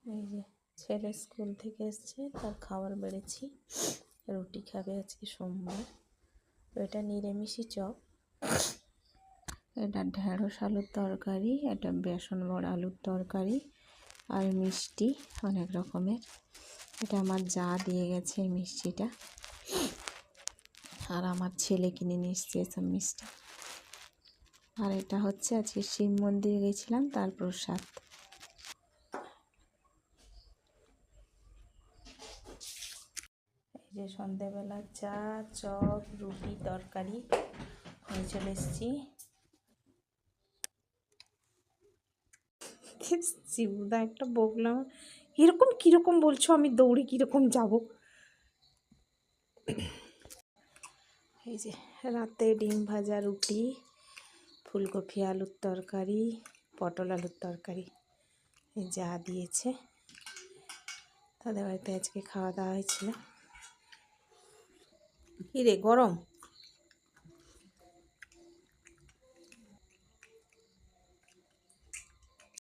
এই যে ছেলে স্কুল থেকে এসছে, তার খাবার বেড়েছি। রুটি খাবে, আজকে সোমবার। এটা নিরামিষই চপ। এটা ঢেঁড়স আলুর তরকারি, এটা বেসন বড়া আলুর তরকারি আর মিষ্টি অনেক রকমের। এটা আমার যা দিয়ে গেছে এই মিষ্টিটা, আর আমার ছেলে কিনে নিয়ে এসছে এসব মিষ্টি। আর এটা হচ্ছে আজকে শিব মন্দিরে গেছিলাম তার প্রসাদ। এই যে সন্ধ্যেবেলা চা, চপ, রুটি, তরকারি নিয়ে চলে এসেছি। শিবুদা একটা বকলাম, এরকম কীরকম বলছো, আমি দৌড়ে কীরকম যাব। এই যে রাতে ডিম ভাজা, রুটি, ফুলকপি আলুর তরকারি, পটল আলুর তরকারি এই যা দিয়েছে। তাদের বাড়িতে আজকে খাওয়া দাওয়া হয়েছিল। কী রে গরম?